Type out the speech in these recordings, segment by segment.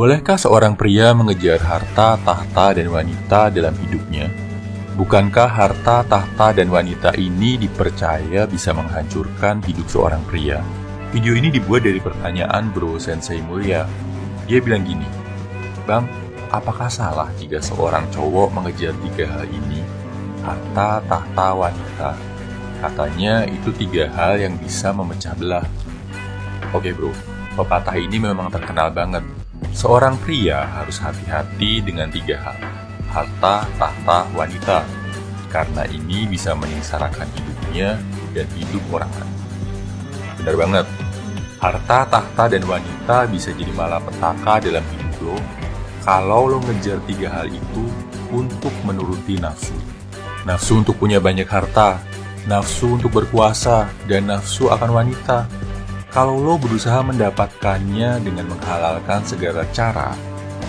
Bolehkah seorang pria mengejar harta, tahta, dan wanita dalam hidupnya? Bukankah harta, tahta, dan wanita ini dipercaya bisa menghancurkan hidup seorang pria? Video ini dibuat dari pertanyaan Bro Sensei Mulia. Dia bilang gini, "Bang, apakah salah jika seorang cowok mengejar 3 hal ini? Harta, tahta, wanita. Katanya itu 3 hal yang bisa memecah belah." Oke bro, pepatah ini memang terkenal banget. Seorang pria harus hati-hati dengan 3 hal. Harta, tahta, wanita. Karena ini bisa menyengsarakan hidupnya dan hidup orang lain. Benar banget. Harta, tahta, dan wanita bisa jadi malapetaka dalam hidup lo kalau lo ngejar 3 hal itu untuk menuruti nafsu. Nafsu untuk punya banyak harta, nafsu untuk berkuasa, dan nafsu akan wanita. Kalau lo berusaha mendapatkannya dengan menghalalkan segala cara,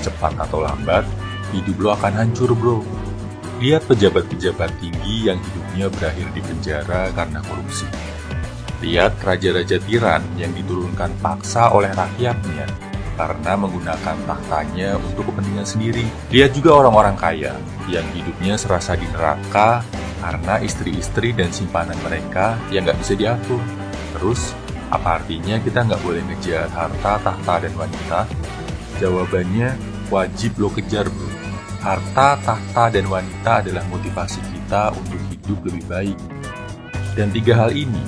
cepat atau lambat, hidup lo akan hancur bro. Lihat pejabat-pejabat tinggi yang hidupnya berakhir di penjara karena korupsi. Lihat raja-raja tiran yang diturunkan paksa oleh rakyatnya karena menggunakan tahtanya untuk kepentingan sendiri. Lihat juga orang-orang kaya yang hidupnya serasa di neraka karena istri-istri dan simpanan mereka yang nggak bisa diatur. Terus, apa artinya kita nggak boleh ngejar harta, tahta, dan wanita? Jawabannya, wajib lo kejar bro. Harta, tahta, dan wanita adalah motivasi kita untuk hidup lebih baik. Dan 3 hal ini,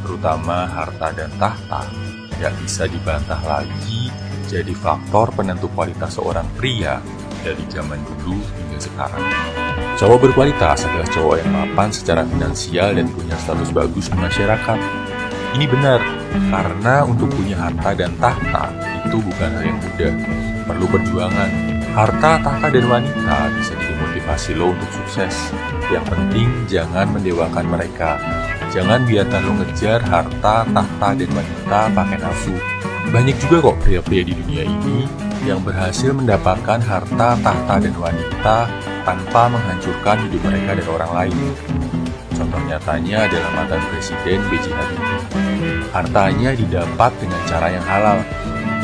terutama harta dan tahta, nggak bisa dibantah lagi jadi faktor penentu kualitas seorang pria dari zaman dulu hingga sekarang. Cowok berkualitas adalah cowok yang mapan secara finansial dan punya status bagus di masyarakat. Ini benar, karena untuk punya harta dan tahta itu bukan hal yang mudah, perlu perjuangan. Harta, tahta, dan wanita bisa jadi motivasi lo untuk sukses. Yang penting jangan mendewakan mereka. Jangan biarkan lo ngejar harta, tahta, dan wanita pakai nafsu. Banyak juga kok pria-pria di dunia ini yang berhasil mendapatkan harta, tahta, dan wanita tanpa menghancurkan hidup mereka dan orang lain. Contoh nyatanya adalah mantan Presiden B.J. Habibie. Hartanya didapat dengan cara yang halal,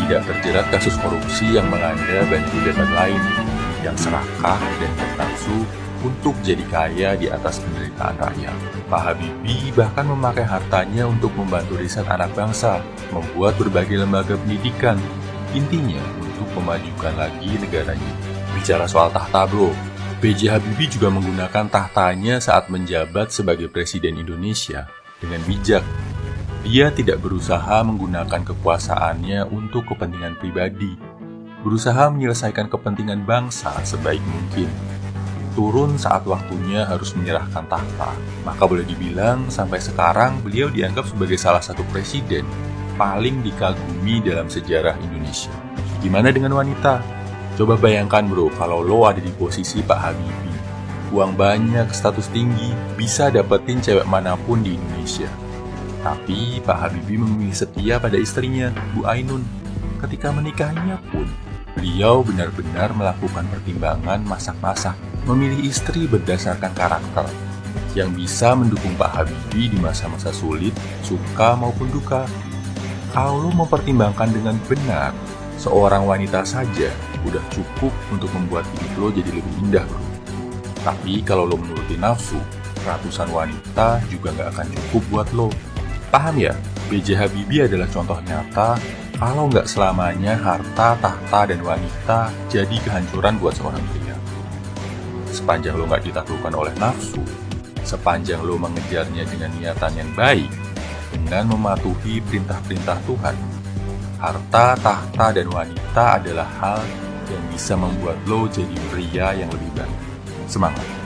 tidak terjerat kasus korupsi yang melanda banyak pejabat lain, yang serakah dan bernafsu untuk jadi kaya di atas penderitaan rakyat. Pak Habibie bahkan memakai hartanya untuk membantu riset anak bangsa, membuat berbagai lembaga pendidikan, intinya untuk memajukan lagi negaranya. Bicara soal tahta bro, B.J. Habibie juga menggunakan tahtanya saat menjabat sebagai Presiden Indonesia dengan bijak. Dia tidak berusaha menggunakan kekuasaannya untuk kepentingan pribadi, berusaha menyelesaikan kepentingan bangsa sebaik mungkin. Turun saat waktunya harus menyerahkan tahta, maka boleh dibilang sampai sekarang beliau dianggap sebagai salah satu presiden paling dikagumi dalam sejarah Indonesia. Gimana dengan wanita? Coba bayangkan bro, kalau lo ada di posisi Pak Habibie, uang banyak, status tinggi, bisa dapetin cewek manapun di Indonesia. Tapi Pak Habibie memilih setia pada istrinya, Bu Ainun. Ketika menikahinya pun, beliau benar-benar melakukan pertimbangan masak-masak, memilih istri berdasarkan karakter, yang bisa mendukung Pak Habibie di masa-masa sulit, suka maupun duka. Kalau lo mempertimbangkan dengan benar, seorang wanita saja udah cukup untuk membuat hidup lo jadi lebih indah bro. Tapi kalau lo menuruti nafsu, ratusan wanita juga nggak akan cukup buat lo. Paham ya? B.J. Habibie adalah contoh nyata kalau nggak selamanya harta, tahta, dan wanita jadi kehancuran buat seorang pria. Sepanjang lo nggak ditaklukkan oleh nafsu, sepanjang lo mengejarnya dengan niatan yang baik, dengan mematuhi perintah-perintah Tuhan, harta, tahta, dan wanita adalah hal yang bisa membuat lo jadi pria yang lebih baik. Semangat!